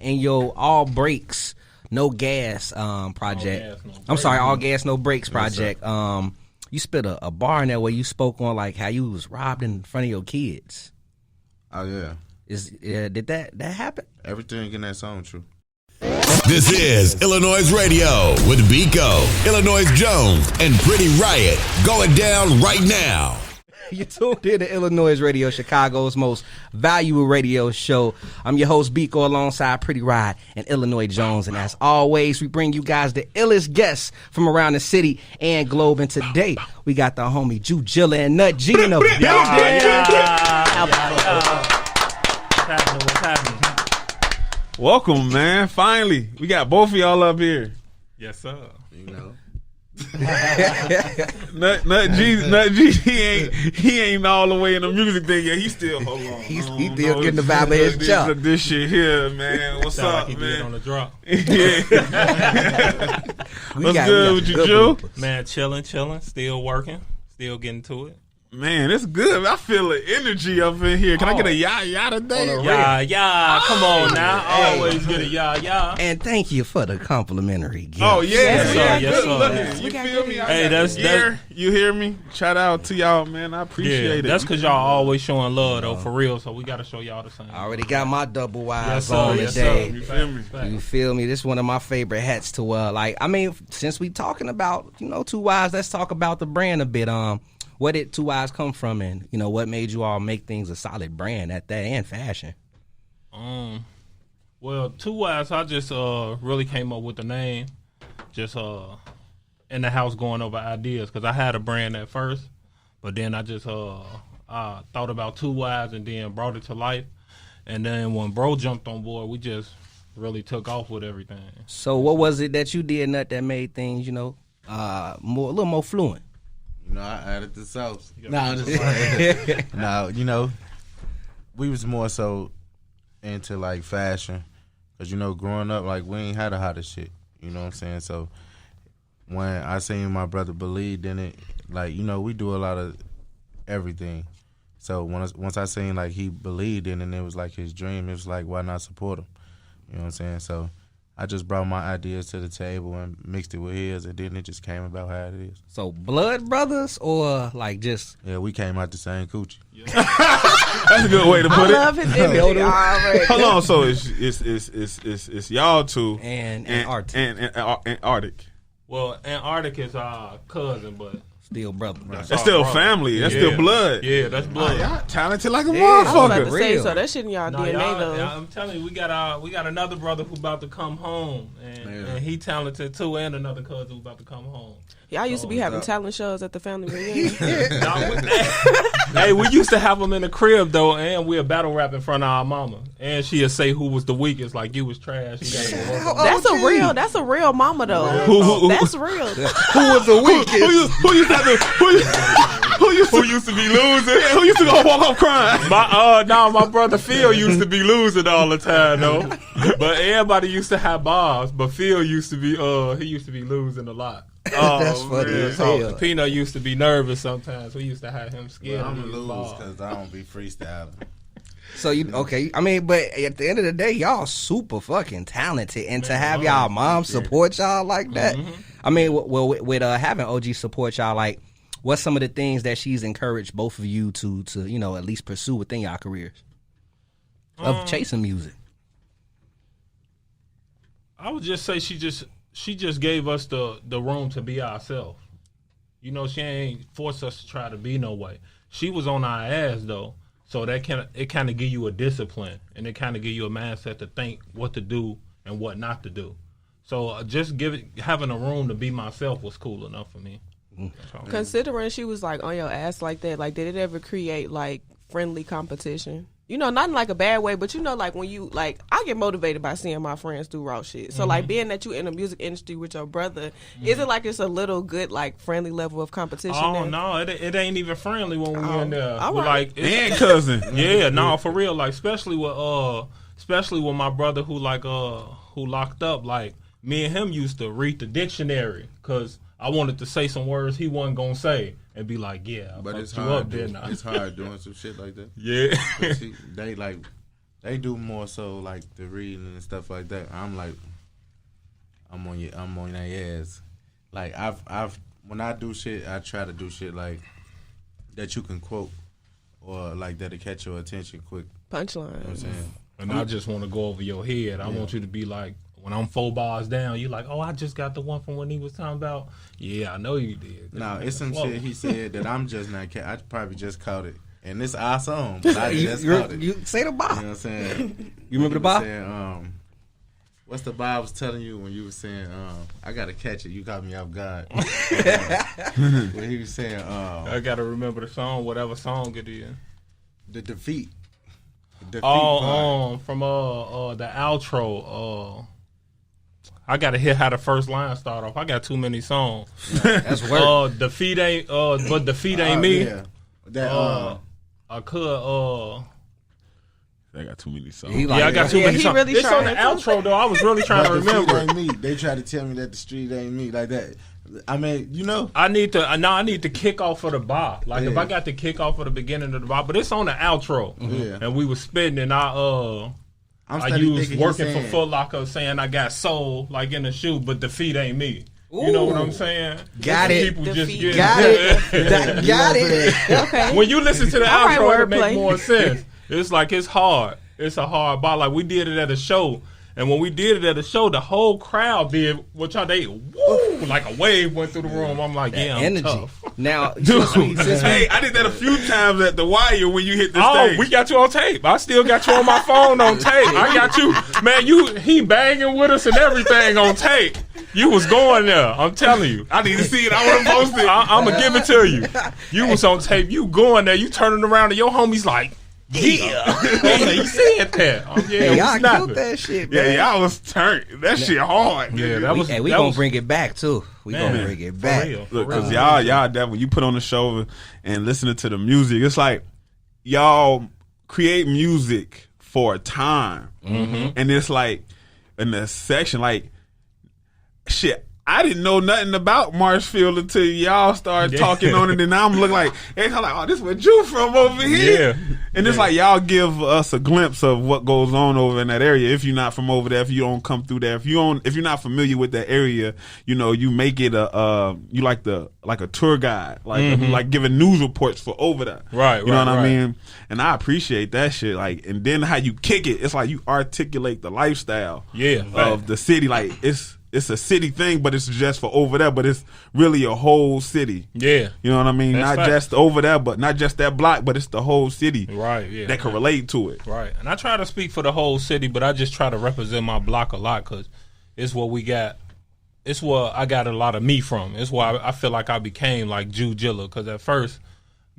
in your All Brakes, No Gas project. All Gas, No Brakes project. You spit a bar in there where you spoke on like how you was robbed in front of your kids. Oh yeah. Did that happen? Everything in that song true. This is iLLANOiZE Radio with Biko, iLLANOiZE Jones, and Pretty Riot. Going down right now. You tuned in to iLLANOiZE Radio, Chicago's most valuable radio show. I'm your host, Biko, alongside Pretty Riot and iLLANOiZE Jones. And as always, we bring you guys the illest guests from around the city and globe. And today, we got the homie Jilla and Nut G in the building. What's happening? Welcome, man. Finally, we got both of y'all up here. Yes, sir. You know. Nut G, he ain't all the way in the music thing yet. He still hold on. He's still getting the vibe of his job. This shit here, man. What's up, like man? On the drop. Yeah. What's good with you, Joe? Man, chilling, still working, still getting to it. Man, it's good. I feel the energy up in here. Can I get a yah today? Yeah. Come on now. Always get a yah. And thank you for the complimentary gift. Oh, yeah. Yes, sir. You feel me? Hey, that's you hear me? Shout out to y'all, man. I appreciate it. That's because y'all always showing love, though, for real. So we got to show y'all the same. I already got my double wides Yes, on sir. today. You feel me? You feel me? This is one of my favorite hats to wear. Since we talking about, two wives, let's talk about the brand a bit. Where did Two Wives come from, and what made you all make things a solid brand at that and fashion? Well, Two Wives, I just really came up with the name, just in the house going over ideas, because I had a brand at first, but then I just I thought about Two Wives and then brought it to life, and then when Bro jumped on board, we just really took off with everything. So what was it that you did, Nut, that made things a little more fluent? I added the sauce. No, I'm just playing. No, we was more so into like fashion, cause growing up like we ain't had a hottest shit. You know what I'm saying? So when I seen my brother believe in it, like we do a lot of everything. So once I seen like he believed in it, and it was like his dream, it was like why not support him? You know what I'm saying? So I just brought my ideas to the table and mixed it with his, and then it just came about how it is. So blood brothers or like just? Yeah, we came out the same coochie. Yeah. That's a good way to put it. I love his energy already. Hold on, so it's y'all two and Arctic. Well, Antarctic is our cousin, but still brother. That's still family. That's still blood. Yeah, that's blood. Y'all talented like a I was about motherfucker. to say, so that shit in y'all DNA though. I'm telling you, we got another brother who about to come home, and he talented too, and another cousin who about to come home. Y'all used to be having talent shows at the family reunion. Hey, we used to have them in the crib though, and we'll battle rap in front of our mama, and she'll say who was the weakest, like you was trash. You gotta go work on it. That's a real mama though. That's real. Who was the weakest? Who used to be losing? Yeah, who used to go walk up crying? My brother Phil used to be losing all the time though. But everybody used to have bars. But Phil used to be he used to be losing a lot. That's funny as hell. Peanut used to be nervous sometimes. We used to have him scared. I'm gonna lose because I don't be freestyling. So okay. I mean, but at the end of the day, y'all super fucking talented, and to have y'all mom support y'all like that. Mm-hmm. I mean, with having OG support y'all, like, what's some of the things that she's encouraged both of you to at least pursue within y'all careers of chasing music? I would just say she just gave us the room to be ourselves. She ain't forced us to try to be no way. She was on our ass though, so that it kind of give you a discipline, and it kind of give you a mindset to think what to do and what not to do. So just having a room to be myself was cool enough for me. Considering she was like on your ass like that, like did it ever create like friendly competition? Not in like a bad way, but like when you like, I get motivated by seeing my friends do raw shit. So like being that you in the music industry with your brother, is it like it's a little good like friendly level of competition? Oh there? no, it ain't even friendly when we in there. All we're right. like and cousin. Yeah, no, for real. Like especially with my brother who locked up. Like me and him used to read the dictionary because I wanted to say some words he wasn't gonna say. And be like, yeah, but it's you hard. up there now. It's hard doing some shit like that. Yeah, they like They do more so like the reading and stuff like that. I'm like, I'm on their ass. Like when I do shit, I try to do shit like that you can quote or like that'll catch your attention quick. Punchlines. You know what I'm saying? And I just want to go over your head. I want you to be like, when I'm 4 bars down, you like, oh, I just got the one from when he was talking about. Yeah, I know you did. No, it's some shit he said that I'm just not. I probably just caught it, and it's our song, but I just caught it. You say the bar. You know what I'm saying? You remember the bar? Saying, what's the bar I was telling you when you were saying, I gotta catch it. You caught me off guard. When he was saying, I gotta remember the song, whatever song it is. The defeat. From the outro. I gotta hear how the first line start off. I got too many songs. That's work. Defeat ain't. But defeat ain't me. Yeah. That I could. I got too many songs. I got too many songs. Really it's on the outro though. I was really trying to remember. Ain't me. They try to tell me that the street ain't me like that. I mean, you know. I need to kick off for the bar. Like if I got to kick off for the beginning of the bar, but it's on the outro. Yeah. And we was spitting, and I used working for Foot Locker, saying I got soul like in the shoe, but defeat ain't me. Ooh. You know what I'm saying? Got it. People just get Got it. Got it. Okay. When you listen to the outro, it wordplay. makes more sense. It's like it's hard. It's a hard bar. Like we did it at a show. And when we did it at a show, the whole crowd did what y'all did. Woo! Like a wave went through the room. I'm like, yeah, I'm energy. tough. Now, Dude, hey, I did that a few times at the Wire when you hit the stage. We got you on tape. I still got you on my phone on tape. I got you, man. He banging with us and everything on tape. You was going there. I'm telling you. I need to see it. I want to post it. I'm gonna give it to you. You was on tape. You going there. You turning around and your homies like, yeah. You said that. hey, y'all killed that shit, man. Yeah, y'all was turned. That shit hard. Yeah, that was. We gonna bring it back too. We gonna bring it back. Look, because y'all that when you put on the show and listening to the music, it's like y'all create music for a time, and it's like in the section, like shit. I didn't know nothing about Marshfield until y'all started talking on it, and now I'm looking like, hey, I'm like, oh, this is where you from over here. Yeah. And it's like y'all give us a glimpse of what goes on over in that area. If you're not from over there, if you don't come through there, if you're not familiar with that area, you know, you make it you like a tour guide, like giving news reports for over there. Right. You know what I mean? And I appreciate that shit. Like, and then how you kick it, it's like you articulate the lifestyle of the city. Like it's a city thing, but it's just for over there, but it's really a whole city. Yeah. You know what I mean? That's not just over there, but not just that block, but it's the whole city. Right, yeah. That can relate to it. Right. And I try to speak for the whole city, but I just try to represent my block a lot because it's what we got. It's where I got a lot of me from. It's why I feel like I became like Jilla, because at first,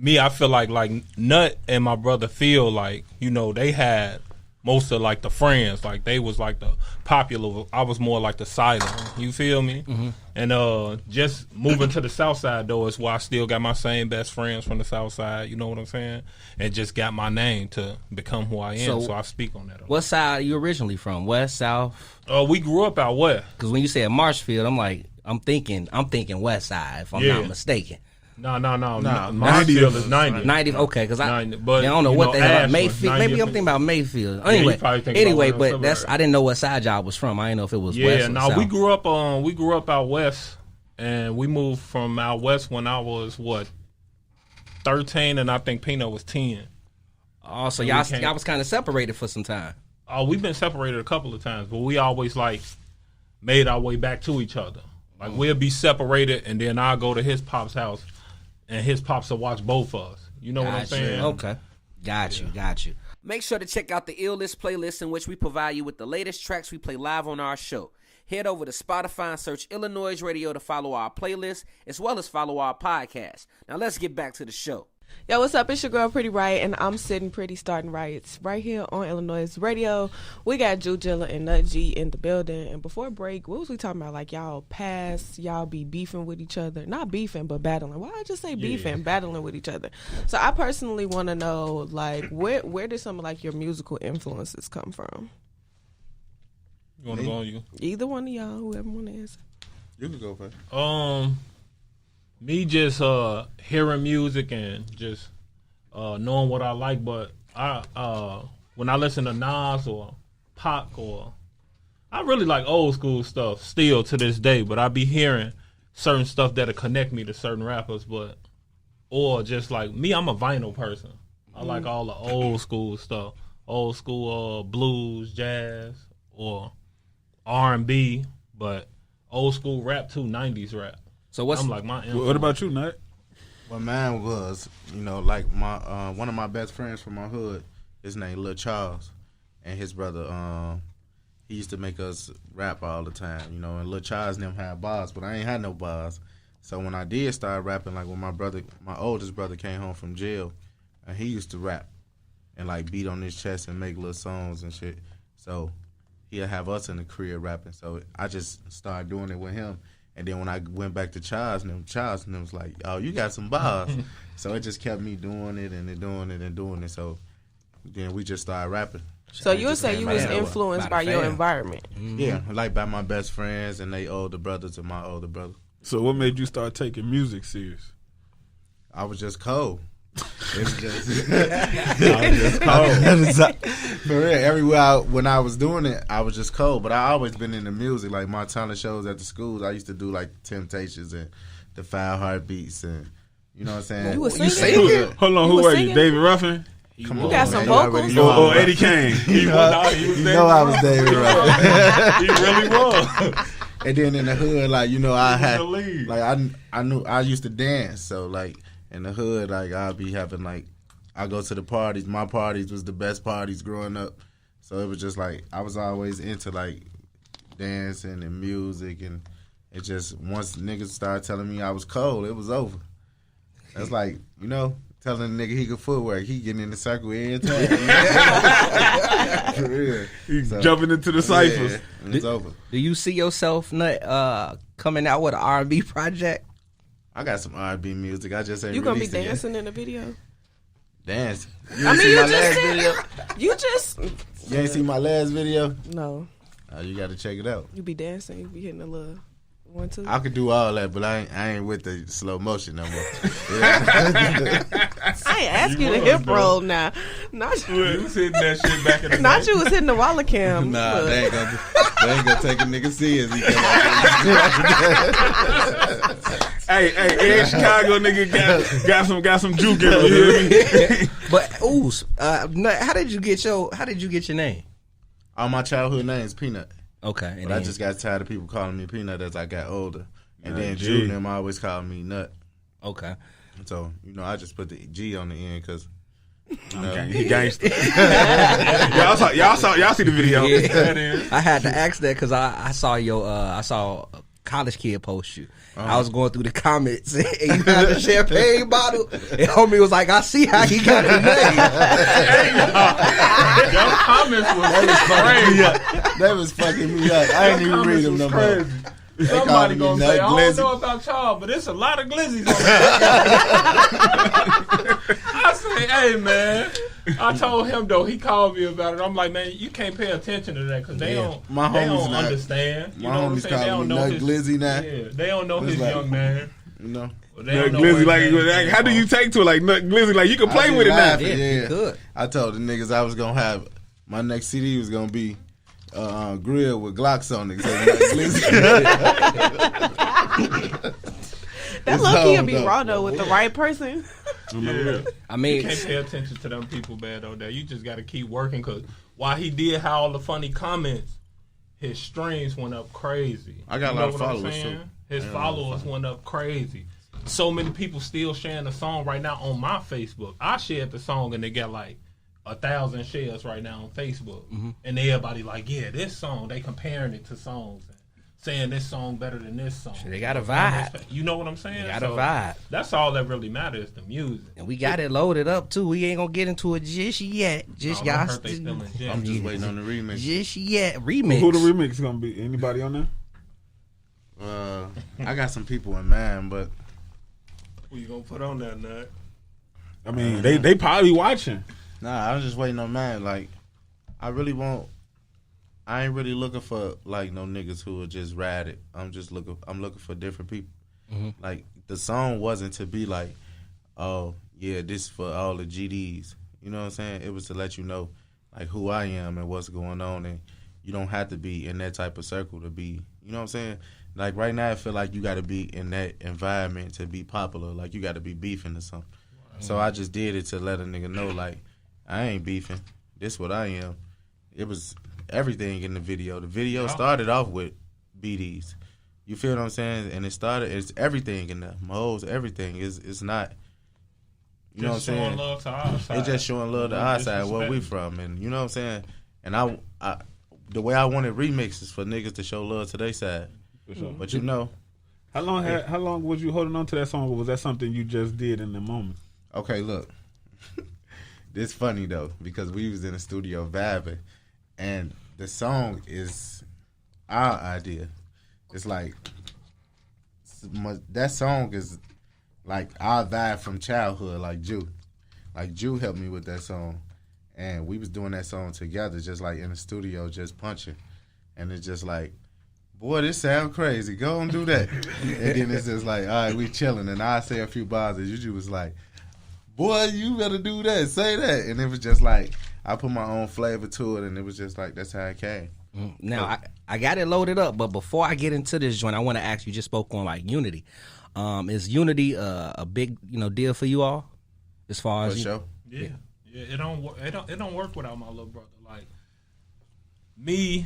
I feel like Nut and my brother Phil, like, you know, they had most of like the friends, like they was like the popular. I was more like the silent. You feel me? Mm-hmm. And just moving to the South Side though is why I still got my same best friends from the South Side. You know what I'm saying? And just got my name to become who I am. So I speak on that. What side are you originally from? West, South? We grew up out west. Because when you said Marshfield, I'm thinking West Side. If I'm not mistaken. No. Marshfield is 90. 90, okay, because I don't know you what know, the hell Ashland, Mayfield. Maybe I'm thinking about Mayfield. Anyway, but I didn't know what side y'all was from. I didn't know if it was West or South. We grew up out west, and we moved from out west when I was 13, and I think Pino was 10. Oh, so y'all was kind of separated for some time. Oh, we've been separated a couple of times, but we always like made our way back to each other. Like we'll be separated, and then I'll go to his pop's house. And his pops will watch both of us. You know what I'm saying? Okay. Got you. Make sure to check out the iLLANOiZE playlist in which we provide you with the latest tracks we play live on our show. Head over to Spotify and search iLLANOiZE Radio to follow our playlist, as well as follow our podcast. Now let's get back to the show. Yo, what's up? It's your girl, Pretty Riot, and I'm sitting pretty starting riots right here on iLLANOiZE Radio. We got Jilla and Nut G in the building. And before break, what was we talking about? Like, y'all be beefing with each other. Not beefing, but battling. Why I just say beefing? Battling with each other. So I personally want to know, like, where did some of, like, your musical influences come from? You want to go on you? Either one of y'all, whoever want to answer. You can go first. Me just hearing music and just knowing what I like, but when when I listen to Nas or Pac or I really like old school stuff still to this day, but I be hearing certain stuff that'll connect me to certain rappers, or just like me, I'm a vinyl person. I like all the old school stuff, old school blues, jazz, or R&B, but old school rap too, 90s rap. So what's I'm like my influence. What about you, Nut? Well, mine was, like my one of my best friends from my hood, his name Lil Charles, and his brother, he used to make us rap all the time, and Lil Charles and them had bars, but I ain't had no bars. So when I did start rapping, like when my oldest brother came home from jail, and he used to rap and like beat on his chest and make little songs and shit. So he'll have us in the crib rapping. So I just started doing it with him. And then when I went back to Charles and them was like, oh, you got some bars. So it just kept me doing it and doing it and doing it. So then we just started rapping. So you would say you was influenced by your environment? Mm-hmm. Yeah, like by my best friends and they older brothers and my older brother. So what made you start taking music serious? I was just cold. It was just, I was just cold. For real, everywhere when I was doing it, I was just cold. But I always been into music. Like my talent shows at the schools, I used to do like Temptations and the 5 Heartbeats, and you know what I'm saying. You was singing? Hold on, who were you? David Ruffin? Come you on, got man. some You vocals? Or Eddie Kane? You know I was David Ruffin. He really was. And then in the hood, like I had, the lead. like I knew I used to dance, so like in the hood, like I'll be having like I go to the parties. My parties was the best parties growing up, so it was just like I was always into like dancing and music, and it just once niggas started telling me I was cold, it was over. That's like telling a nigga he could footwork, he getting in the circle every time. For real. He's jumping into the ciphers. Yeah, it's over. Do you see yourself coming out with an R&B project? I got some R&B music. I just ain't You gonna be released it yet. dancing in the video? Dancing. I mean, see you my just last said video? You just You ain't seen my last video? no. You got to check it out. You be dancing. You be hitting a little 1, 2. I could do all that, but I ain't with the slow motion no more. I ain't ask you to hip roll now. Not You was hitting that shit back in the not day. you was hitting the Waller cam. Nah, Look. they ain't gonna take a nigga serious. Hey, Chicago nigga got some juke in him. You hear me? But how did you get your name? All my childhood names Peanut. Okay, But I just got tired of people calling me Peanut as I got older. And then G. Drew and them always called me Nut. okay. So, I just put the G on the end because He gangster. y'all see the video. Yeah. I had to ask that because I saw I saw a college kid post you. I was going through the comments and you had the champagne bottle. And homie was like, I see how he got his name. Your comments was crazy. That was fucking me up. I ain't even read them no more. Somebody gonna me say, Nut I Glizzy. don't know about y'all, but it's a lot of glizzies on there. I say, hey, man. I told him, though, he called me about it. I'm like, man, you can't pay attention to that because they don't understand. You My know what I'm homies saying? They call don't me know Nut his, Glizzy now. yeah, they don't know It's his like- young man. They Nut don't know Glizzy, where his name like, how do come you take to it? Like Nut Glizzy, like you can play I with it be now. laughing, Yeah, you could. I told the niggas I was gonna have my next CD was gonna be grill with Glocks on it. So That It's low key home, be though. raw though with the right person. Yeah. I You mean, can't pay attention to them people bad though. You just got to keep working because while he did have all the funny comments, his streams went up crazy. I got a You lot know of what I'm followers, saying? too. His followers went up crazy. So many people still sharing the song right now on my Facebook. I shared the song and they got like 1,000 shares right now on Facebook. And everybody like, yeah, this song, they comparing it to songs and saying this song better than this song. they got a vibe. You know what I'm saying? They got a vibe. That's all that really matters, the music. And we got it loaded up too. We ain't gonna get into it just yet. Just Oh, y'all. don't hurt they feelings yet. I'm just waiting on the remix. Just yet. Remix. Who the remix gonna be? Anybody on there? I got some people in mind, but Who you gonna put on that nut? I mean, they probably watching. nah, I'm just waiting on mine. Like, I ain't really looking for like no niggas who will just ride it. I'm looking for different people. Like the song wasn't to be like, oh yeah, this for all the GDs. You know what I'm saying? It was to let you know like who I am and what's going on, and you don't have to be in that type of circle to be, you know what I'm saying? Like right now I feel like you got to be in that environment to be popular, like you got to be beefing or something. So I just did it to let a nigga know, like, I ain't beefing. This what I am. It was everything in the video. The video started off with BDs. You feel what I'm saying? And it's everything in there. Moles, everything. It's not, you know what I'm saying? Love to our side. It's just showing love to our side, where we from. And you know what I'm saying? And I the way I wanted remixes for niggas to show love to their side. For sure. But you know. How long was you holding on to that song, or was that something you just did in the moment? Okay, look. This funny though, because we was in the studio vibing, and the song is our idea. It's like that song is like our vibe from childhood, like Jew. Like Jew helped me with that song, and we was doing that song together, just like in the studio, just punching, and it's just like, boy, this sound crazy. Go and do that, and then it's just like, all right, we chilling, and I say a few bars, and Juju was like, boy, you better do that, say that. And it was just like, I put my own flavor to it, and it was just like, that's how it came. Now, I got it loaded up, but before I get into this joint, I want to ask you, just spoke on like Unity. Is Unity a big, deal for you all? As far as sure. Yeah, it don't work without my little brother. Like, me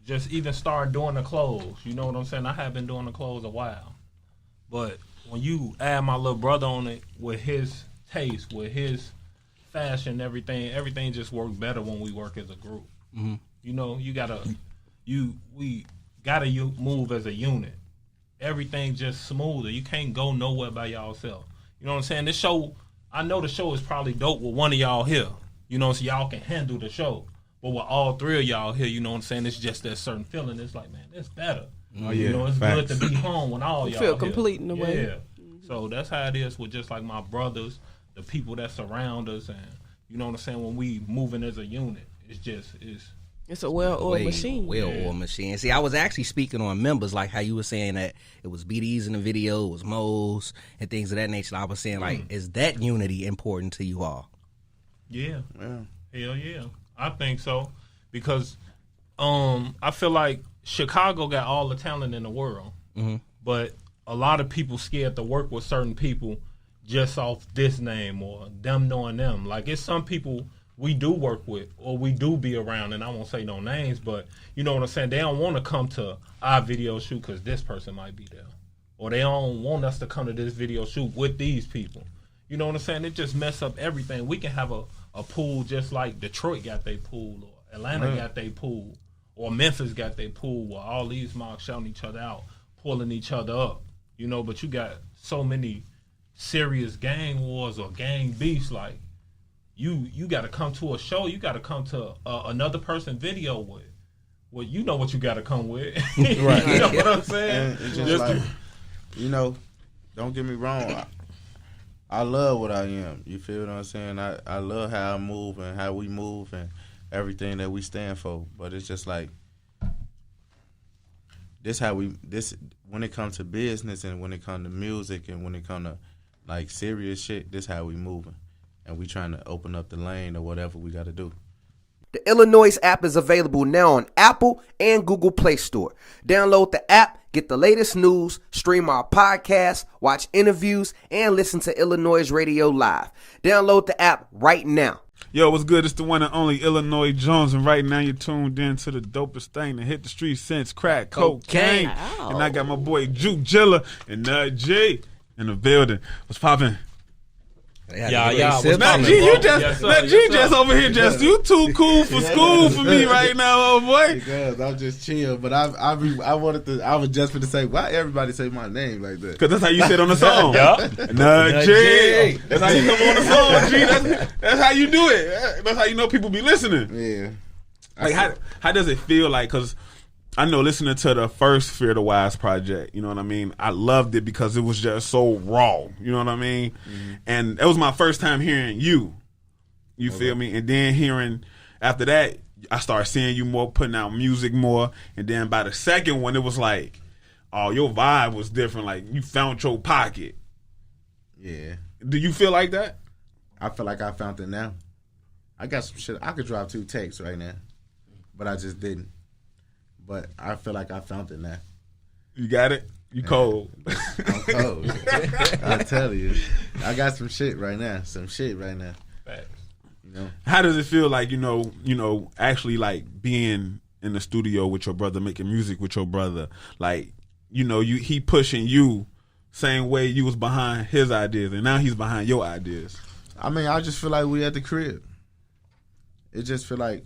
just even start doing the clothes, you know what I'm saying? I have been doing the clothes a while. But when you add my little brother on it with his taste, with his fashion, everything just works better when we work as a group. Mm-hmm. You know, we gotta move as a unit. Everything just smoother. You can't go nowhere by yourself. You know what I'm saying? This show, I know the show is probably dope with one of y'all here. You know, so y'all can handle the show. But with all three of y'all here, you know what I'm saying? It's just that certain feeling. It's like, man, it's better. Oh, yeah. You know, it's Facts. good to be home when all y'all feel here. complete in a way. Yeah. So that's how it is with just like my brothers, the people that surround us, and you know what I'm saying, when we moving as a unit, it's a well-oiled machine. Well-oiled machine. See, I was actually speaking on members, like how you were saying that it was BDs in the video, it was Mo's, and things of that nature. I was saying, like, is that unity important to you all? Yeah. Hell yeah. I think so. Because I feel like Chicago got all the talent in the world. Mm-hmm. But a lot of people scared to work with certain people just off this name or them knowing them. Like, it's some people we do work with or we do be around, and I won't say no names, but you know what I'm saying? They don't want to come to our video shoot because this person might be there. Or they don't want us to come to this video shoot with these people. You know what I'm saying? It just mess up everything. We can have a pool just like Detroit got their pool, or Atlanta got their pool, or Memphis got their pool, where all these mocks shouting each other out, pulling each other up. You know, but you got so many serious gang wars or gang beefs. Like, you got to come to a show. You got to come to another person video with. Well, you know what you got to come with. Right. You know what I'm saying? And it's just like, you know, don't get me wrong. I love what I am. You feel what I'm saying? I love how I move and how we move and everything that we stand for. But it's just like, when it comes to business and when it comes to music and when it comes to like serious shit, this how we moving. And we trying to open up the lane or whatever we got to do. The iLLANOiZE app is available now on Apple and Google Play Store. Download the app, get the latest news, stream our podcasts, watch interviews, and listen to iLLANOiZE Radio live. Download the app right now. Yo, what's good? It's the one and only Illinois Jones, and right now you're tuned in to the dopest thing to hit the streets since crack cocaine. Ow. And I got my boy Jilla and G in the building. What's poppin'? Yeah. G, you just over here, you too cool for school for me right now, old boy. Because I'm just chill, but I was just going to say, why everybody say my name like that? Because that's how you sit on the song. G. That's how you come on the song, G. That's how you do it. That's how you know people be listening. Yeah. Like, how does it feel like, because I know listening to the first Fear the Wise project, you know what I mean? I loved it because it was just so raw, you know what I mean? Mm-hmm. And that was my first time hearing you. You feel me? And then hearing, after that, I started seeing you more, putting out music more. And then by the second one, it was like, oh, your vibe was different. Like, you found your pocket. Yeah. Do you feel like that? I feel like I found it now. I got some shit. I could drop 2 takes right now, but I just didn't. But I feel like I found it now. You got it? You cold. I'm cold. I tell you. I got some shit right now. Facts. You know? How does it feel like, actually like being in the studio with your brother, making music with your brother? Like, he pushing you same way you was behind his ideas, and now he's behind your ideas. I mean, I just feel like we at the crib. It just feel like,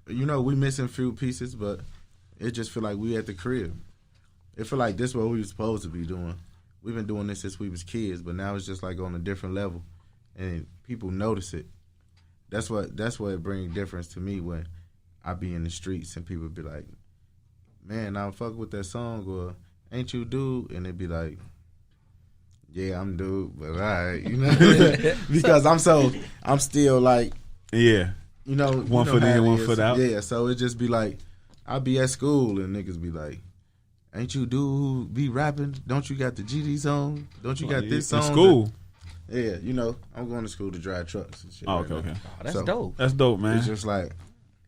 we missing a few pieces, but it just feel like we at the crib. It feel like this is what we were supposed to be doing. We've been doing this since we was kids, but now it's just like on a different level, and people notice it. That's what it brings difference to me when I be in the streets and people be like, "Man, I fuck with that song," or "Ain't you dude?" And they be like, "Yeah, I'm dude, but all right," because I'm still like, yeah, one foot in, one foot out. Yeah, so it just be like, I be at school and niggas be like, "Ain't you dude who be rapping? Don't you got the GD song? Don't you got this song?" In school. Yeah, I'm going to school to drive trucks and shit. Okay. Oh, that's dope. That's dope, man. It's just like,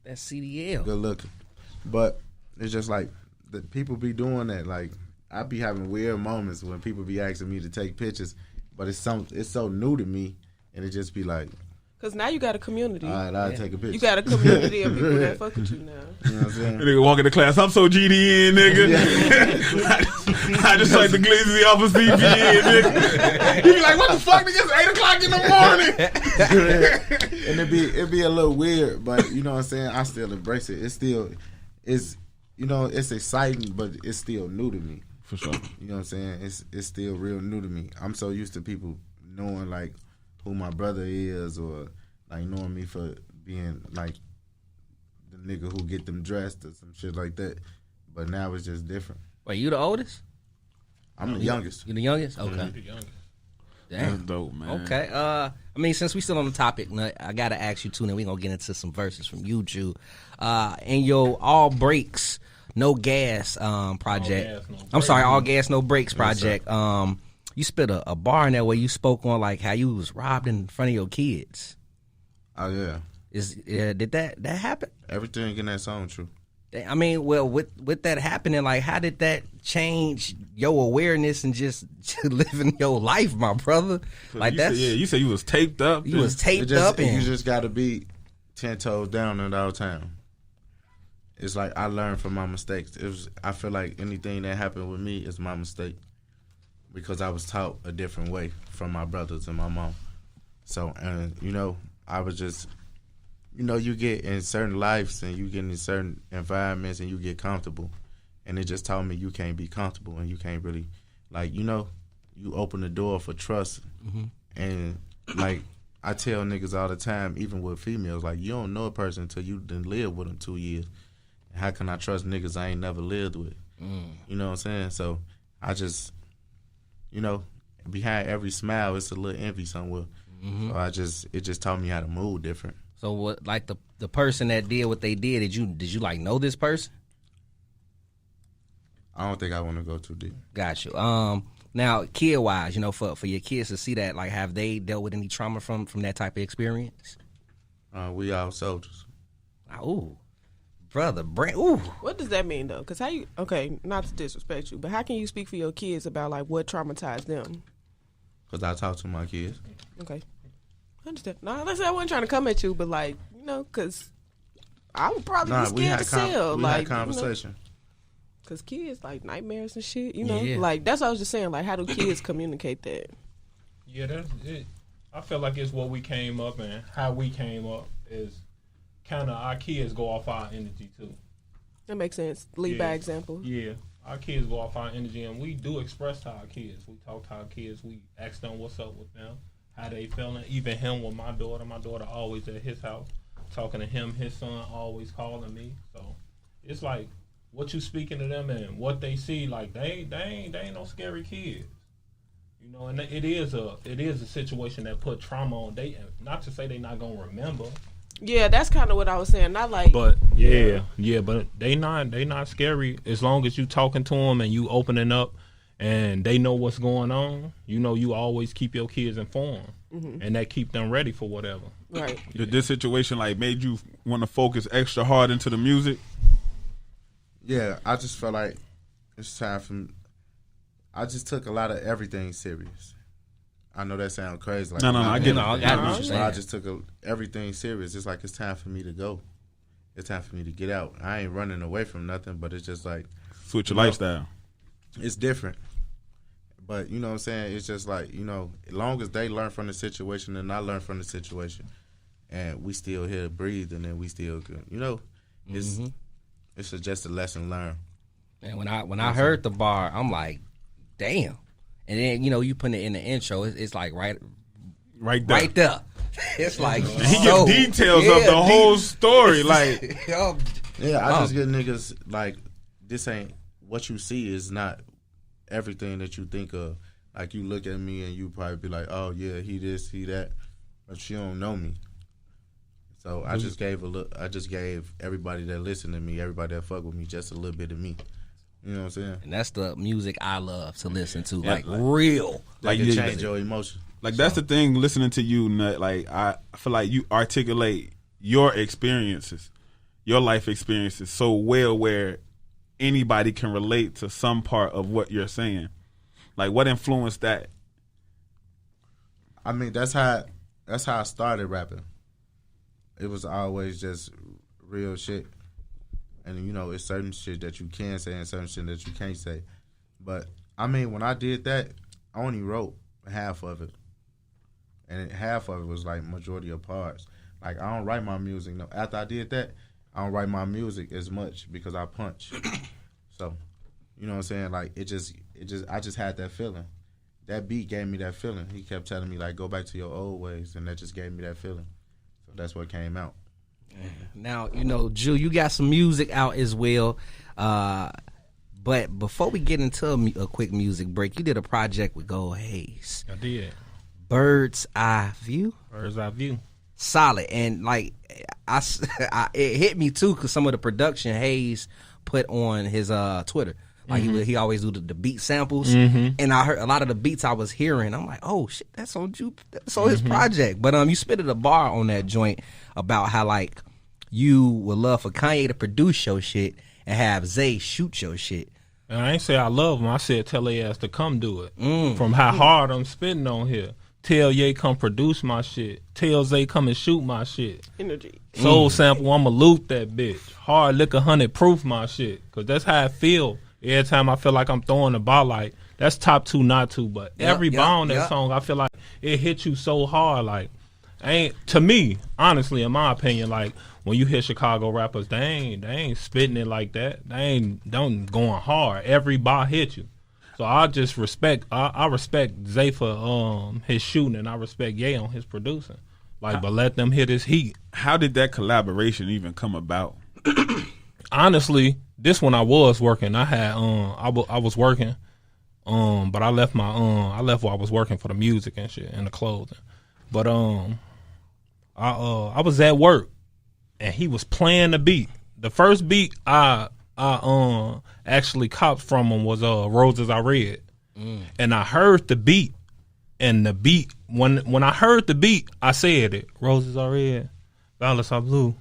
that's CDL. Good looking. But it's just like, the people be doing that. Like, I be having weird moments when people be asking me to take pictures, but it's so new to me, and it just be like, because now you got a community. All right, I'll take a picture. You got a community of people that fuck with you now. You know what I'm saying? Nigga walk into class, I'm so GD in, nigga. I just like the glizzy off of CPN, nigga. You be like, what the fuck, nigga? It's 8 o'clock in the morning. And it be a little weird, but you know what I'm saying? I still embrace it. It's exciting, but it's still new to me. For sure. You know what I'm saying? It's still real new to me. I'm so used to people knowing like who my brother is, or like knowing me for being like the nigga who get them dressed or some shit like that. But now it's just different. Wait, you the oldest? I'm the youngest. You the youngest? Okay. The youngest. Damn. That's dope, man. Okay. I mean, since we still on the topic, I gotta ask you too. Then we gonna get into some verses from you, Jew. In your All Breaks, No Gas project. All Gas, No Breaks project. You spit a bar in there where you spoke on like how you was robbed in front of your kids. Oh yeah. Did that happen? Everything in that song true. I mean, well, with that happening, like, how did that change your awareness and just living your life, my brother? Like you said you was taped up. You was taped up, and you just got to be 10 toes down at all time. It's like I learned from my mistakes. I feel like anything that happened with me is my mistake, because I was taught a different way from my brothers and my mom. So, and I was just, you get in certain lives and you get in certain environments and you get comfortable. And it just taught me you can't be comfortable and you can't really, like, you open the door for trust. Mm-hmm. And, like, I tell niggas all the time, even with females, like, you don't know a person until you done live with them 2 years. How can I trust niggas I ain't never lived with? You know what I'm saying? So I just, behind every smile, it's a little envy somewhere. Mm-hmm. So it just taught me how to move different. So what, like the person that did what they did you like know this person? I don't think I want to go too deep. Got you. Now, kid wise, for your kids to see that, like, have they dealt with any trauma from that type of experience? We all soldiers. Ooh, brother, ooh. What does that mean though? Because not to disrespect you, but how can you speak for your kids about like what traumatized them? Because I talk to my kids. Okay. I understand. No, listen, I wasn't trying to come at you, but like, because I would probably be scared to sell. We had conversation. Because kids, like, nightmares and shit, Yeah. Like, that's what I was just saying. Like, how do kids communicate that? Yeah, that's it. I feel like it's what we came up and how we came up is kind of our kids go off our energy, too. That makes sense. Lead by example. Yeah. Our kids go off our energy, and we do express to our kids. We talk to our kids. We ask them what's up with them, how they feeling. Even him with my daughter. My daughter always at his house, talking to him. His son always calling me. So it's like what you speaking to them and what they see. Like they ain't no scary kids, And it is a situation that put trauma on. They, not to say they not gonna remember. Yeah, that's kind of what I was saying. Not like, but but they not scary as long as you talking to them and you opening up and they know what's going on. You always keep your kids informed, and that keep them ready for whatever. Right. Did this situation like made you want to focus extra hard into the music? Yeah, I just felt like it's time for me. I just took a lot of everything serious. I know that sounds crazy. Like, No, I get it. I just took everything serious. It's like it's time for me to go. It's time for me to get out. I ain't running away from nothing, but it's just like Switch your lifestyle. It's different. But you know what I'm saying? It's just like, as long as they learn from the situation and I learn from the situation, and we still here to breathe, and then we still good. It's just a lesson learned. And when I heard the bar, I'm like, damn. And then you put it in the intro. It's like right there. It's like he get details of the whole story. Like, I just get niggas like, this ain't what you see is not everything that you think of. Like, you look at me and you probably be like, oh yeah, he this, he that, but you don't know me. So I just gave everybody that listen to me, everybody that fuck with me, just a little bit of me. You know what I'm saying? And that's the music I love to listen to, like real. Like, you change your emotion. Like, that's the thing, listening to you, like, I feel like you articulate your experiences, your life experiences so well where anybody can relate to some part of what you're saying. Like, what influenced that? I mean, that's how I started rapping. It was always just real shit. And, it's certain shit that you can say and certain shit that you can't say. But, I mean, when I did that, I only wrote half of it. And half of it was, like, majority of parts. Like, I don't write my music. No, after I did that, I don't write my music as much because I punch. So, you know what I'm saying? Like, I just had that feeling. That beat gave me that feeling. He kept telling me, like, go back to your old ways. And that just gave me that feeling. So that's what came out. Now, Jill, you got some music out as well. But before we get into a quick music break, you did a project with Gold Hayes. I did. Bird's Eye View. Bird's Eye View. Solid. And, like, it hit me, too, because some of the production Hayes put on his Twitter. Like, he always do the beat samples. And I heard a lot of the beats I was hearing. I'm like, oh, shit, that's on his project. But you spitted a bar on that joint about how, like, you would love for Kanye to produce your shit and have Zay shoot your shit. And I ain't say I love him. I said tell they ass to come do it. From how hard I'm spitting on here. Tell Ye come produce my shit. Tell Zay come and shoot my shit. Energy. Soul sample, I'ma loop that bitch. Hard liquor 100 proof my shit. Because that's how I feel. Every time I feel like I'm throwing the ball, like, that's top two, not two. But every bar on that song, I feel like it hit you so hard. Like, to me, honestly, in my opinion, like, when you hear Chicago rappers, they ain't spitting it like that. They ain't going hard. Every bar hit you. So I just respect Zay for his shooting, and I respect Ye on his producing. Like, but let them hit his heat. How did that collaboration even come about? Honestly, this one I was working. I had I was working, but I left I left while I was working for the music and shit and the clothing. But I was at work and he was playing the beat. The first beat I actually copped from him was Roses I Read. And I heard the beat, and the beat when I heard the beat, I said it. Roses I Read, violets are blue.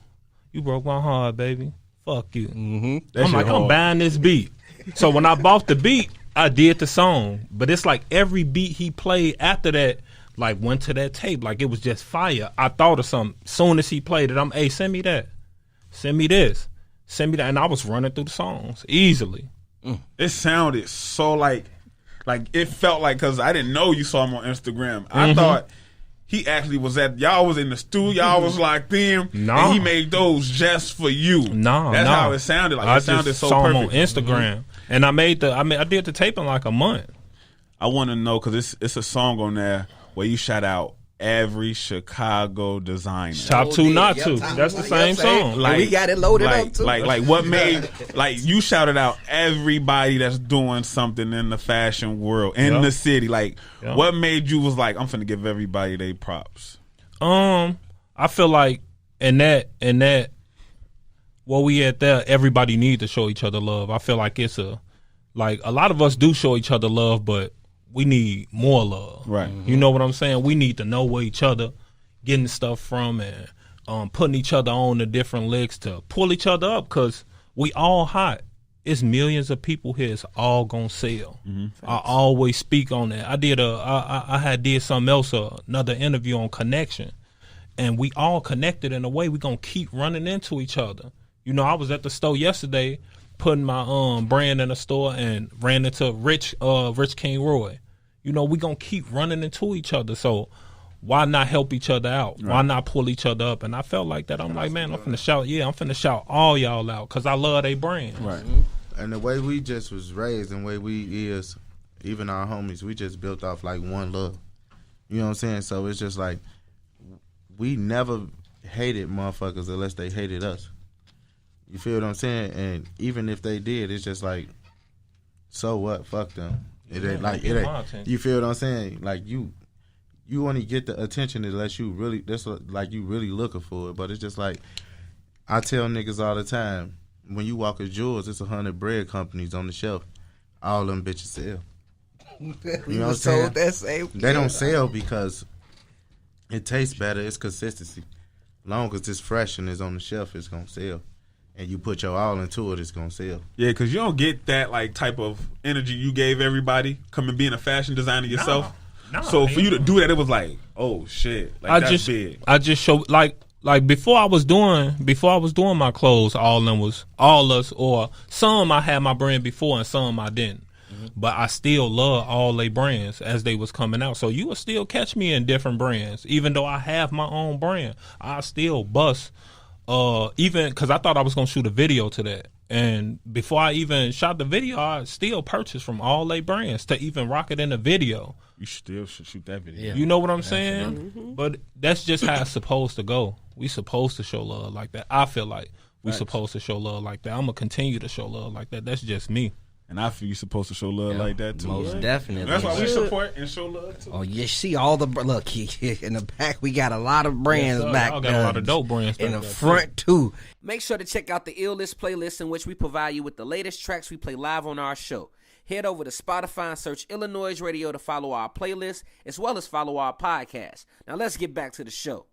You broke my heart, baby. Fuck you. I'm like, I'm buying this beat. So when I bought the beat, I did the song. But it's like every beat he played after that, like, went to that tape. Like, it was just fire. I thought of something. Soon as he played it, hey, send me that. Send me this. Send me that. And I was running through the songs easily. It sounded so like it felt like, because I didn't know you saw him on Instagram. I thought he actually was y'all was in the studio, y'all was locked in, and he made those just for you. That's how it sounded. Like, I it sounded just so saw perfect. him on Instagram, and I did the tape in like a month. I want to know, because it's a song on there where you shout out every Chicago designer. Top two, not two. That's the same song. Like, we got it loaded up too. Like what made, like, you shouted out everybody that's doing something in the fashion world in the city. Like, what made you was like, I'm finna give everybody their props? I feel like in that where we at there, everybody need to show each other love. I feel like it's a lot of us do show each other love, but we need more love. Right. You know what I'm saying? We need to know where each other getting stuff from, and putting each other on the different legs to pull each other up, because we all hot. It's millions of people here. It's all gonna sell. I always speak on that. I had did something else, another interview on connection, and we all connected in a way. We gonna keep running into each other. You know, I was at the store yesterday putting my brand in a store and ran into Rich King Roy. You know, we gonna keep running into each other. So why not help each other out? Right. Why not pull each other up? And I felt like that. I'm like, man, I'm finna shout all y'all out because I love they brand. Right. And the way we just was raised and the way we is, even our homies, we just built off like one love. You know what I'm saying? So it's just like, we never hated motherfuckers unless they hated us. You feel what I'm saying? And even if they did, it's just like, so what? Fuck them. It ain't like, it ain't. You feel what I'm saying? Like, you only get the attention unless you really, like you really looking for it. But it's just like, I tell niggas all the time, when you walk at Jewels, it's 100 bread companies on the shelf. All them bitches sell. You know what I'm saying? They don't sell because it tastes better. It's consistency. Long as it's fresh and it's on the shelf, it's gonna sell. And you put your all into it, it's gonna sell. Yeah, because you don't get that like type of energy you gave everybody coming being a fashion designer yourself. No, so for you to do that, it was like, oh shit, like that's big. I just showed like before I was doing my clothes, all us or some I had my brand before and some I didn't. But I still love all they brands as they was coming out. So you will still catch me in different brands, even though I have my own brand. I still bust. Even because I thought I was gonna shoot a video to that, and before I even shot the video, I still purchased from all they brands to even rock it in the video. You still should shoot that video. You know what I'm saying? But that's just how it's supposed to go. We supposed to show love like that. I feel like we supposed to show love like that. I'm gonna continue to show love like that. That's just me. And I feel you're supposed to show love like that too. Most definitely. That's why we support and show love too. Oh, you see all the look in the back. We got a lot of brands back. I got a lot of dope brands in the front too. Make sure to check out the iLLANOiZE playlist, in which we provide you with the latest tracks we play live on our show. Head over to Spotify and search iLLANOiZE Radio to follow our playlist, as well as follow our podcast. Now let's get back to the show.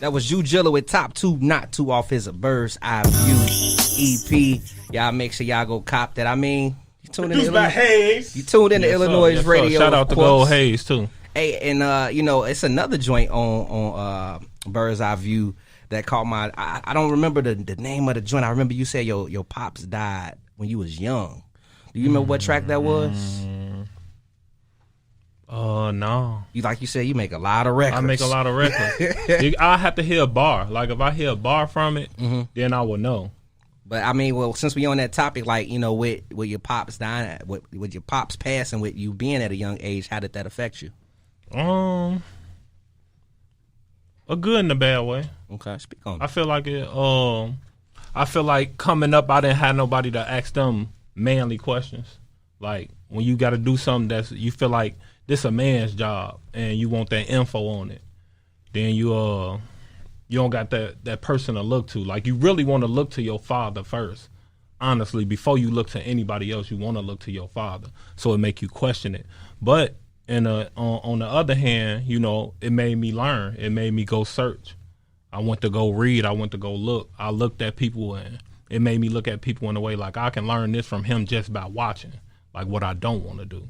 That was Jilla with Top 2, Not 2 off his Bird's Eye View EP. Y'all make sure y'all go cop that. I mean, you tuned in to iLLANOiZE Radio. Shout out to Gold Hayes too. Hey, and you know, it's another joint on Bird's Eye View that caught my. I don't remember the name of the joint. I remember you said your pops died when you was young. Do you remember what track that was? No. You said you make a lot of records. I make a lot of records. I have to hear a bar. Like if I hear a bar from it, then I will know. But I mean, well, since we on that topic, like, you know, with your pops dying, with your pops passing, with you being at a young age, how did that affect you? A good and a bad way. Okay, speak on it. I feel like it. I feel like coming up, I didn't have nobody to ask them manly questions. Like when you got to do something that's you feel like this a man's job and you want that info on it, then you don't got that person to look to. Like you really want to look to your father first. Honestly, before you look to anybody else, you want to look to your father. So it make you question it. But on the other hand, you know, it made me learn. It made me go search. I went to go read. I went to go look. I looked at people and it made me look at people in a way like I can learn this from him just by watching, like what I don't want to do.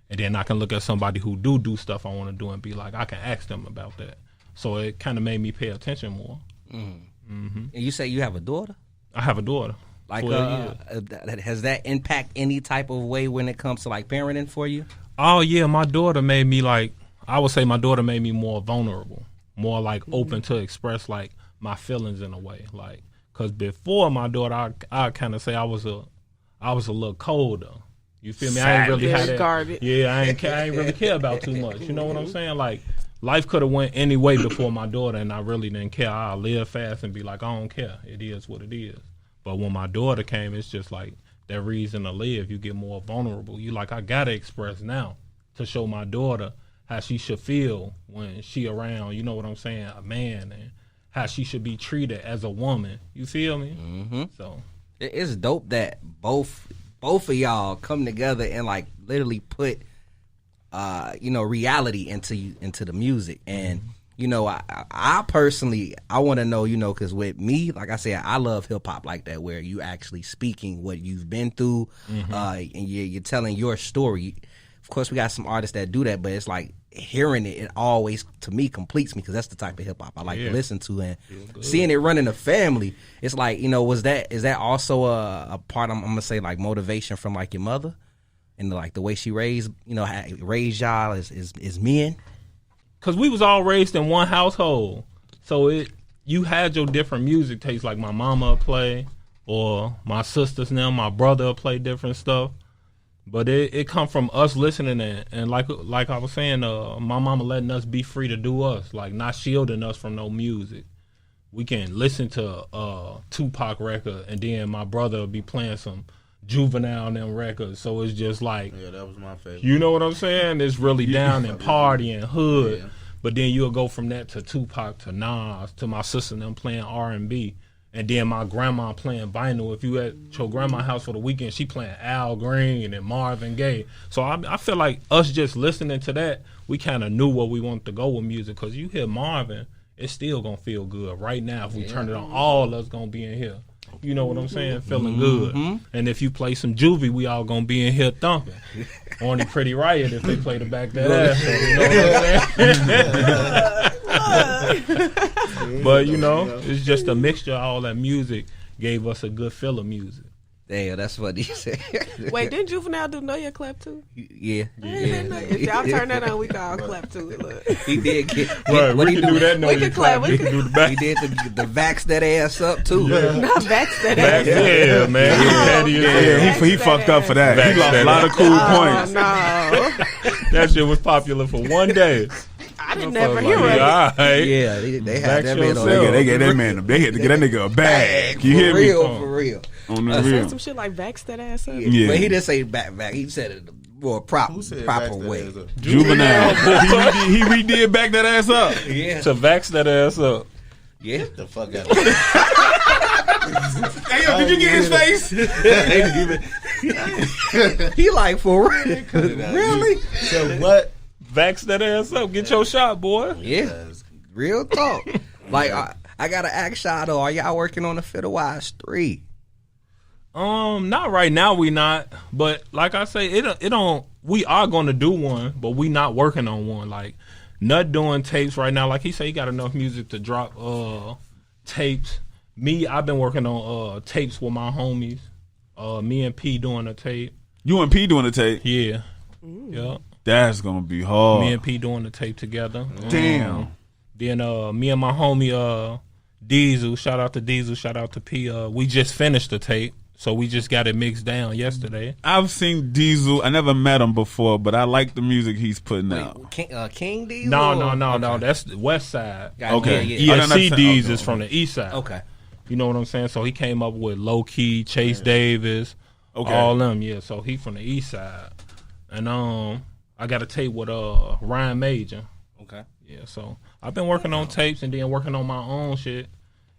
And then I can look at somebody who do stuff I want to do and be like, I can ask them about that. So it kind of made me pay attention more. And you say you have a daughter? I have a daughter. Like, has that impact any type of way when it comes to like parenting for you? Oh yeah, my daughter made me like, I would say my daughter made me more vulnerable, more like open to express like my feelings in a way. Like, cause before my daughter, I kind of say I was a little colder. You feel me? I ain't really had that. Garbage. Yeah, I ain't really care about too much. You know what I'm saying? Like, life could have went any way before my daughter, and I really didn't care. I live fast and be like, I don't care. It is what it is. But when my daughter came, it's just like that reason to live. You get more vulnerable. You like, I gotta express now to show my daughter how she should feel when she around. You know what I'm saying? A man, and how she should be treated as a woman. You feel me? So it's dope that both of y'all come together and like literally put you know, reality into the music. And you know, I personally, I want to know, you know, because with me, like I said, I love hip hop like that, where you actually speaking what you've been through, and you're telling your story. Of course, we got some artists that do that, but it's like hearing it always, to me, completes me, because that's the type of hip hop I like to listen to, and seeing it run in a family, it's like, you know, is that also a part? I'm gonna say like motivation from like your mother, and like the way she raised y'all as men. Cause we was all raised in one household, so you had your different music tastes. Like my mama would play, or my sisters now, my brother would play different stuff. But it come from us listening, and like I was saying, my mama letting us be free to do us, like not shielding us from no music. We can listen to Tupac record, and then my brother will be playing some Juvenile and them records. So it's just like, yeah, that was my favorite. You know what I'm saying? It's really down and party and hood. Yeah. But then you'll go from that to Tupac, to Nas, to my sister and them playing R&B. And then my grandma playing vinyl. If you at your grandma's house for the weekend, she playing Al Green and Marvin Gaye. So I feel like us just listening to that, we kind of knew where we wanted to go with music. Because you hear Marvin, it's still going to feel good. Right now, if we turn it on, all us going to be in here. You know what I'm saying? Feeling good. And if you play some Juvie, we all gonna be in here thumping. Only Pretty Riot if they play the back that ass. You know what I'm saying? But you know, it's just a mixture of all that music gave us a good feel of music. Damn, that's what he said. Wait, didn't Juvenile do Know Your Clap too? Yeah. If y'all turn that on, we can all clap to it. Look. He did get. Right, we can do that. We can clap. We can do the back. He did the vax that ass up too. Yeah. Not vax that ass. Yeah, man. He fucked up for that. He lost a lot of cool points. No. That shit was popular for one day. I didn't never hear it. Yeah, they had that man on. They get that man. They had to get that nigga a bag. You hear me? For real. On the I real. said some shit like vax that ass up. Yeah. But he didn't say back. He said it more proper way. Juvenile. he redid back that ass up. Yeah. To vax that ass up. Yeah. Get the fuck out of Hey, yo, did you get his face? He like, for real? Really? So what? Vax that ass up. Get your shot, boy. Yeah. Real talk. Like, I gotta ask y'all though, are y'all working on the Fiddle Wise 3? Not right now. We not. But like I say, it don't. We are gonna do one, but we not working on one. Like, Nut doing tapes right now. Like he said, he got enough music to drop tapes. Me, I've been working on tapes with my homies. Me and P doing a tape. You and P doing a tape? Yeah. Yeah. That's gonna be hard. Me and P doing the tape together. Damn. Then me and my homie Diesel, shout out to Diesel, shout out to P. We just finished the tape, so we just got it mixed down yesterday. I've seen Diesel. I never met him before, but I like the music he's putting out. King Diesel? No. That's the West Side. Okay. Yeah. CDs is from the East Side. Okay. You know what I'm saying? So he came up with Low Key, Chase Davis, all them. Yeah. So he from the East Side, and I got a tape with Ryan Major. Okay. Yeah, so I've been working on tapes and then working on my own shit.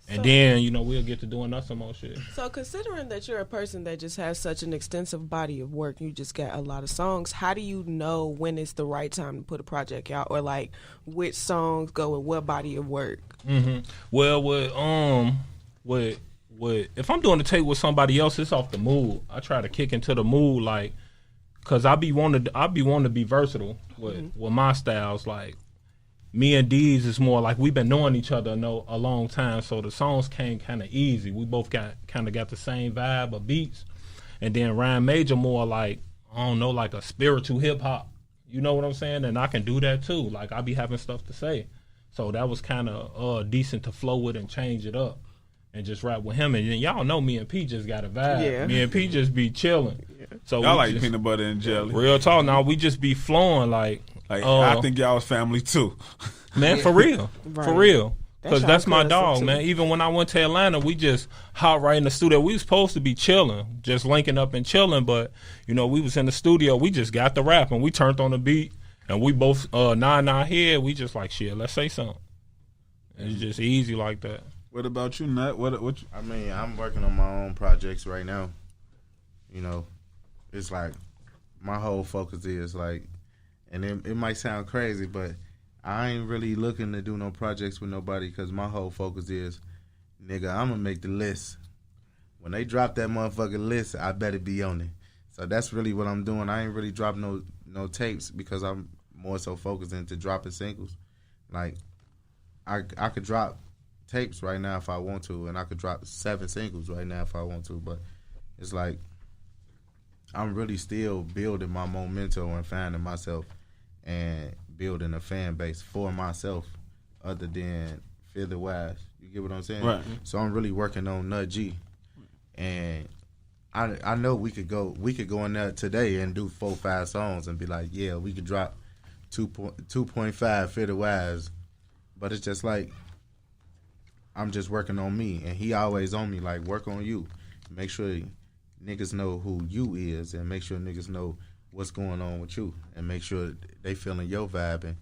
And then, you know, we'll get to doing us some more shit. So considering that you're a person that just has such an extensive body of work, you just got a lot of songs, how do you know when it's the right time to put a project out, or like which songs go with what body of work? Mm-hmm. Well, with if I'm doing a tape with somebody else, it's off the mood. I try to kick into the mood, like, cause I be wanting to be versatile with my styles. Like, me and Deez is more like we've been knowing each other a long time, so the songs came kind of easy. We both got the same vibe of beats, and then Ryan Major more like, I don't know, like a spiritual hip hop. You know what I'm saying? And I can do that too. Like, I be having stuff to say, so that was kind of decent to flow with and change it up and just rap with him. And then y'all know me and P just got a vibe. Yeah. Me and P just be chilling. Yeah. So y'all like peanut butter and jelly. Real talk. Now we just be flowing like I think y'all was family too. Man, for real. Right. For real. Because that's my dog, too. man. Even when I went to Atlanta, we just hop right in the studio. We was supposed to be chilling, just linking up and chilling, but, you know, we was in the studio. We just got the rap, and we turned on the beat, and we both nod our head. We just like, shit, let's say something. It's just easy like that. What about you, Nut? What? I mean, I'm working on my own projects right now. You know, it's like my whole focus is like, and it might sound crazy, but I ain't really looking to do no projects with nobody because my whole focus is, nigga, I'm gonna make the list. When they drop that motherfucking list, I better be on it. So that's really what I'm doing. I ain't really drop no tapes because I'm more so focused into dropping singles. Like, I could drop tapes right now if I want to, and I could drop 7 singles right now if I want to, but it's like I'm really still building my momentum and finding myself and building a fan base for myself other than Featherwise. You get what I'm saying? Right. So I'm really working on Nut G. And I know we could go in there today and do 4-5 songs and be like, yeah, we could drop 2.5 Featherwise. But it's just like I'm just working on me, and he always on me like, work on you. Make sure niggas know who you is, and make sure niggas know what's going on with you, and make sure they feeling your vibe. And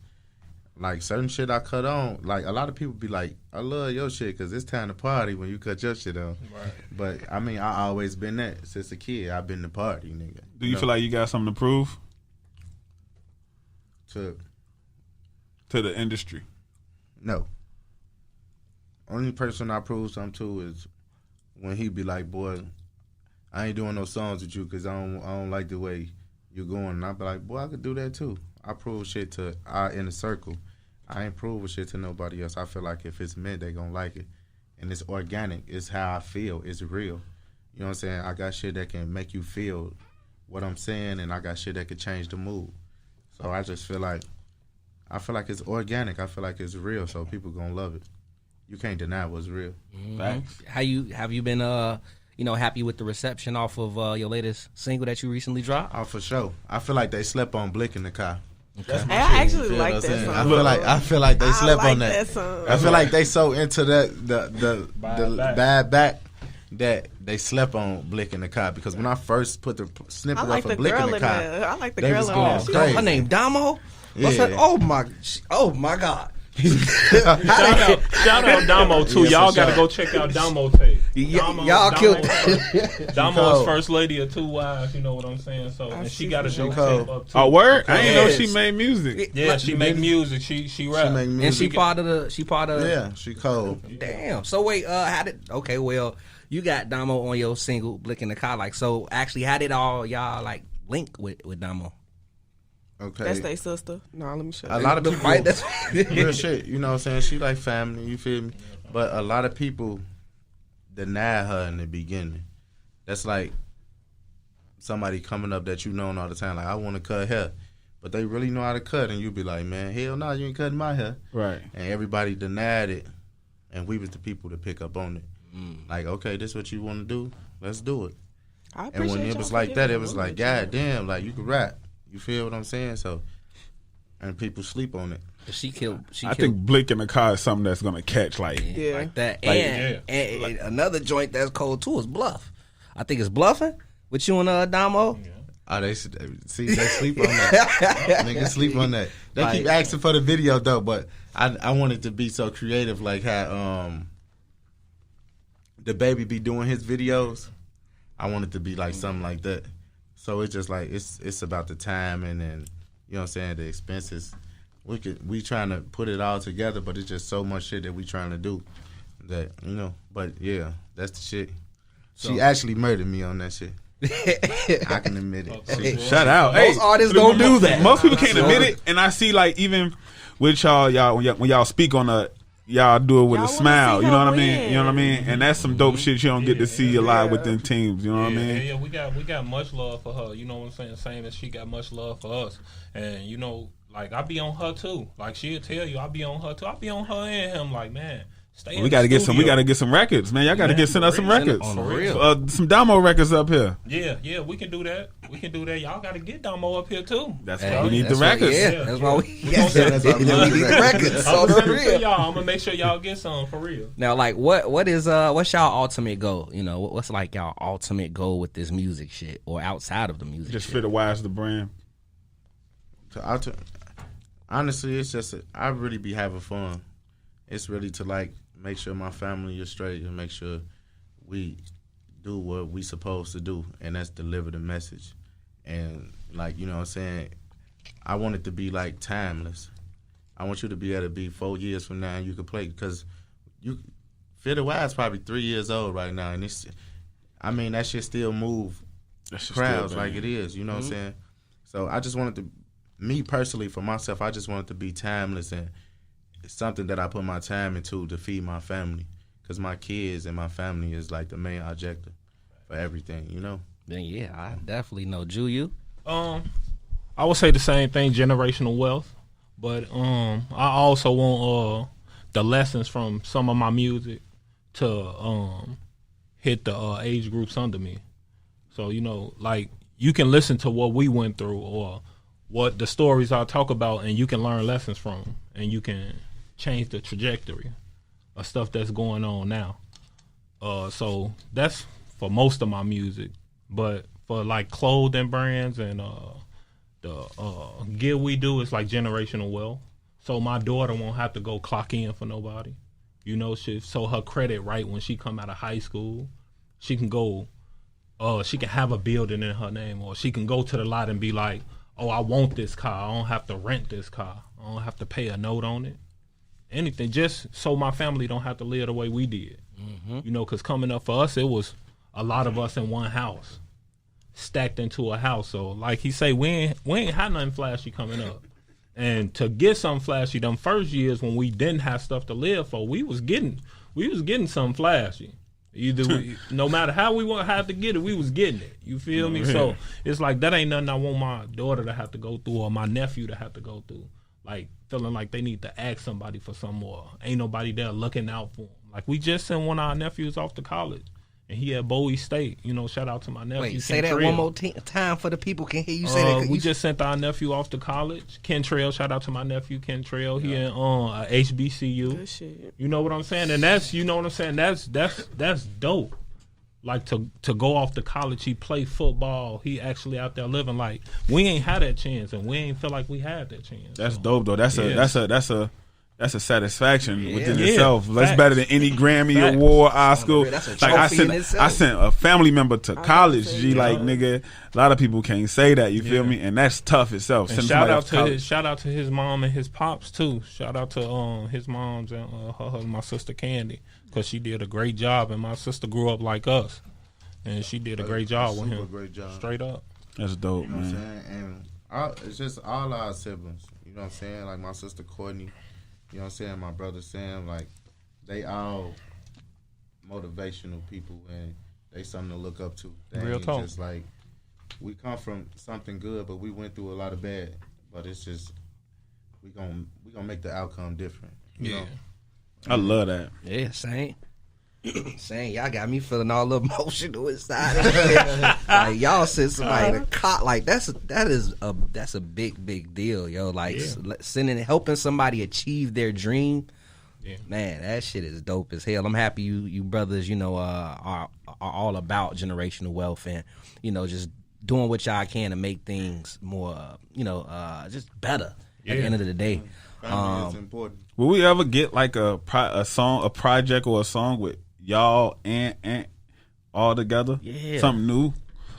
like certain shit I cut on, like a lot of people be like, I love your shit because it's time to party when you cut your shit on. Right. But I mean, I always been that since a kid. I've been the party nigga. Do you feel like you got something to prove to the industry? No. Only person I prove something to is when he be like, boy, I ain't doing no songs with you because I don't like the way you're going. And I be like, boy, I could do that too. I prove shit to our inner circle. I ain't proving shit to nobody else. I feel like if it's meant, they gonna like it. And it's organic. It's how I feel. It's real. You know what I'm saying? I got shit that can make you feel what I'm saying, and I got shit that could change the mood. So I just feel like, it's organic. I feel like it's real, so people gonna love it. You can't deny what's real. Facts. Have you been happy with the reception off of your latest single that you recently dropped? Oh, for sure. I feel like they slept on Blick in the Car. Okay. I actually like that song. I feel like they slept on that. Song. I feel like they so into the bad back that they slept on Blick in the Car, because when I first put the snippet up of Blick in the Car, I like the girl in there. Her name Damo. What's her? Oh my God. Shout out Damo too. Yeah, y'all gotta go check out Damo tape. Y'all killed Damo's first lady of 2 wives. You know what I'm saying? So and she got a dope tape up too. Oh, word! I didn't know she made music. Yeah, she make music. She rap. And she part of the. Yeah, she cold. Damn. So wait, okay, well, you got Damo on your single Blick in the Car. Like, so actually, how did all y'all like link with Damo? Okay. That's their sister. No, let me show you. A lot of people, real shit, you know what I'm saying? She like family, you feel me? But a lot of people deny her in the beginning. That's like somebody coming up that you know all the time, like, I want to cut hair. But they really know how to cut, and you be like, man, hell no, you ain't cutting my hair. Right. And everybody denied it, and we was the people to pick up on it. Like, okay, this what you want to do? Let's do it. And when it was like that, it was like, God damn, like, you can rap. You feel what I'm saying? So, and people sleep on it. She killed. I think Blick in the Car is something that's gonna catch like that. And another joint that's cold too is Bluff. I think it's Bluffing with you and Damo. Yeah. Oh, they sleep on that. Niggas sleep on that. They keep asking for the video though, but I want it to be so creative, like how the baby be doing his videos. I want it to be like something like that. So it's just like it's about the timing and, you know what I'm saying, the expenses. We trying to put it all together, but it's just so much shit that we trying to do that, you know. But yeah, that's the shit. So, she actually murdered me on that shit. I can admit it. Shout out. Most artists don't do that. Most people can't admit it, and I see like even with y'all when y'all speak on y'all do it with a smile. You know what I mean? You know what I mean? And that's some dope shit you don't get to see a lot within teams. You know what I mean? Yeah, we got much love for her. You know what I'm saying? Same as she got much love for us. And you know, like I be on her too. Like she'll tell you, I be on her too. I be on her and him. Like, man, stay. We gotta get some. We gotta get some records, man. Y'all gotta send us some records. On the real. Some Damo records up here. Yeah, we can do that. Y'all gotta get Damo up here too. That's why we need the records. That's why we need the records. I'm gonna make sure y'all get some for real. Now, like, what's y'all ultimate goal? You know, what's like y'all ultimate goal with this music shit, or outside of the music? Just shit? Featherwise the brand. Honestly, it's just I really be having fun. It's really to like make sure my family is straight and make sure we do what we supposed to do, and that's deliver the message. And like, you know what I'm saying, I want it to be like timeless. I want you to be able to be 4 years from now and you can play because Feel the Wise probably 3 years old right now, and that shit still move crowds like it is. You know what I'm saying? So I just wanted to, me personally, for myself, I just wanted to be timeless and it's something that I put my time into to feed my family because my kids and my family is like the main objective for everything. You know? Then yeah, I definitely know. Ju, you? I would say the same thing, generational wealth. But I also want the lessons from some of my music to hit the age groups under me. So, like you can listen to what we went through or what the stories I talk about and you can learn lessons from and you can change the trajectory of stuff that's going on now. So that's for most of my music. But for like clothing brands and the gear we do is like generational wealth. So my daughter won't have to go clock in for nobody. So her credit right when she come out of high school, she can go, she can have a building in her name, or she can go to the lot and be like, oh, I want this car. I don't have to rent this car. I don't have to pay a note on it. Anything, just so my family don't have to live the way we did. Because coming up for us, it was a lot of us in one house, stacked into a house. So like he say, we ain't had nothing flashy coming up. And to get something flashy, them first years when we didn't have stuff to live for, we was getting something flashy. Either no matter how we have to get it, we was getting it. You feel me? So it's like that ain't nothing I want my daughter to have to go through or my nephew to have to go through. Like feeling like they need to ask somebody for some more. Ain't nobody there looking out for them. Like we just sent one of our nephews off to college. And he at Bowie State. Shout out to my nephew. Wait, say that one more time for the people can hear you say that. We just sent our nephew off to college. Ken Trail, shout out to my nephew Ken Trail. He in HBCU. Good shit. You know what I'm saying? And that's, you know what I'm saying? That's dope. Like to go off to college, he play football. He actually out there living. Like we ain't had that chance, and we ain't feel like we had that chance. That's dope though. That's a satisfaction within itself. That's better than any Grammy award, Oscar. I sent a family member to college. Nigga, a lot of people can't say that. You feel me? And that's tough itself. And shout out to his mom and his pops too. Shout out to his moms and my sister Candy, because she did a great job. And my sister grew up like us, and she did a great job with him. Great job. Straight up. That's dope, you know man. What I'm saying? And it's just all our siblings. You know what I'm saying? Like my sister Courtney. You know what I'm saying? My brother Sam, like, they all motivational people and they something to look up to. They Real talk. Just like, we come from something good, but we went through a lot of bad. But it's just, we gonna make the outcome different. You know? I love that. Yeah, same. Y'all got me feeling all emotional inside. Like y'all said somebody to caught like that's a big deal, yo. Like helping somebody achieve their dream. Yeah. Man, that shit is dope as hell. I'm happy you brothers, are all about generational wealth and just doing what y'all can to make things more, just better at the end of the day. Family is important. Will we ever get like a project or a song with y'all and all together? Yeah. Something new?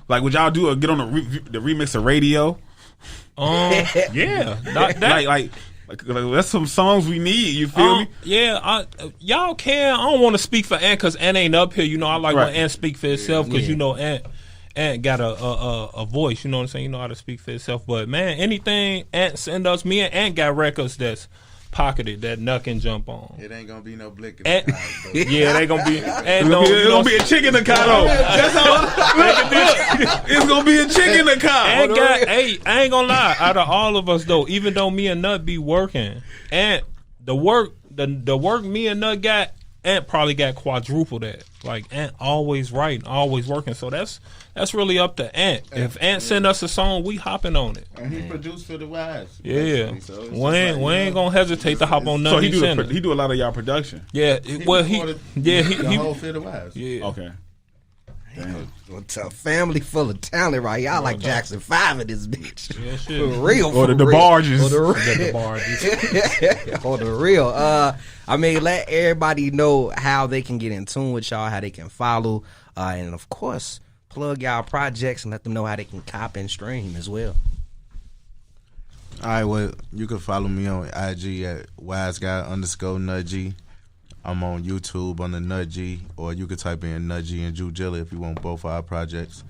Like, would y'all get on the remix of Radio? Yeah. Like, that's some songs we need. You feel me? Yeah. Y'all can. I don't want to speak for Ant because Ant ain't up here. I like when Ant speak for itself because Ant got a voice. You know what I'm saying? You know how to speak for itself. But man, anything Ant send us, me and Ant got records that's pocketed that Nuck can jump on. It ain't gonna be no blick in the car. Yeah, they gonna be. It's gonna be a chick in the car though. That's all. It's gonna be a chick in the car. I ain't gonna lie. Out of all of us though, even though me and Nut be working, and the work me and Nut got, Ant probably got quadruple that. Like Ant always writing, always working. So that's really up to Ant. If Ant send us a song, we hopping on it. And he produced for the Wise. Yeah, so we ain't gonna hesitate to hop on nothing. So he do a lot of y'all production. Yeah, he whole for the Wise. Yeah, okay. It's a family full of talent, right? Y'all like Jackson 5 in this bitch. Yeah, shit. For real. Or the barges. Or the barges. Or the real. Let everybody know how they can get in tune with y'all, how they can follow, and of course, plug y'all projects and let them know how they can cop and stream as well. All right, well, you can follow me on IG at wiseguy_nutg. I'm on YouTube on the Nutg, or you could type in Nutg and Jilla if you want both of our projects.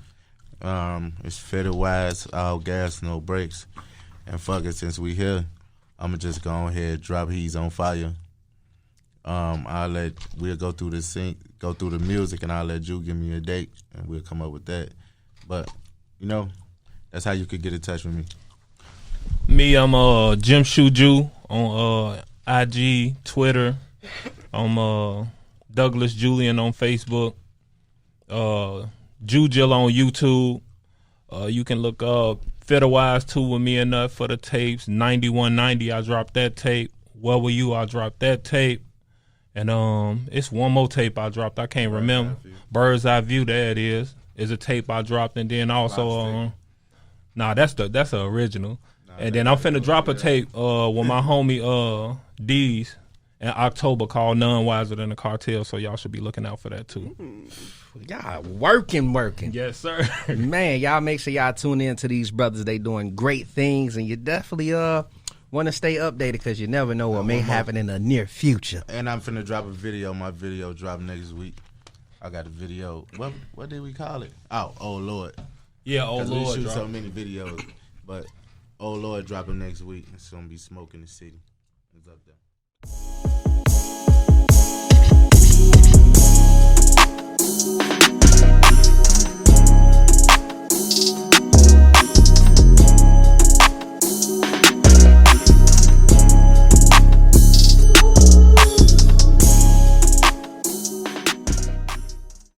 It's Fitted Wise, all gas, no brakes. And fuck it, since we here, I'ma just go ahead, drop He's on Fire. We'll go through the sync, go through the music, and I'll let you give me a date, and we'll come up with that. But, you know, that's how you could get in touch with me. Me, I'm Jim Shoe Jew on IG, Twitter. I'm Douglas Julian on Facebook. Jilla on YouTube. You can look up Fitterwise 2 with me and Nut for the tapes. 9190, I dropped that tape. Where Were You? I dropped that tape. And it's one more tape I dropped. I can't remember. Bird's Eye View, there it is. Is a tape I dropped, and then also that's the original. And then I'm finna drop a tape with my homie D's in October called None Wiser Than the Cartel, so y'all should be looking out for that too. Y'all working. Yes, sir. Man, y'all make sure y'all tune in to these brothers. They doing great things, and you definitely want to stay updated because you never know what may happen in the near future. And I'm finna drop a video. My video drop next week. I got a video. What did we call it? Oh Lord. Yeah, Oh Lord. We shoot so many videos, but Oh Lord dropping next week. It's gonna be smoking the city. It's up there.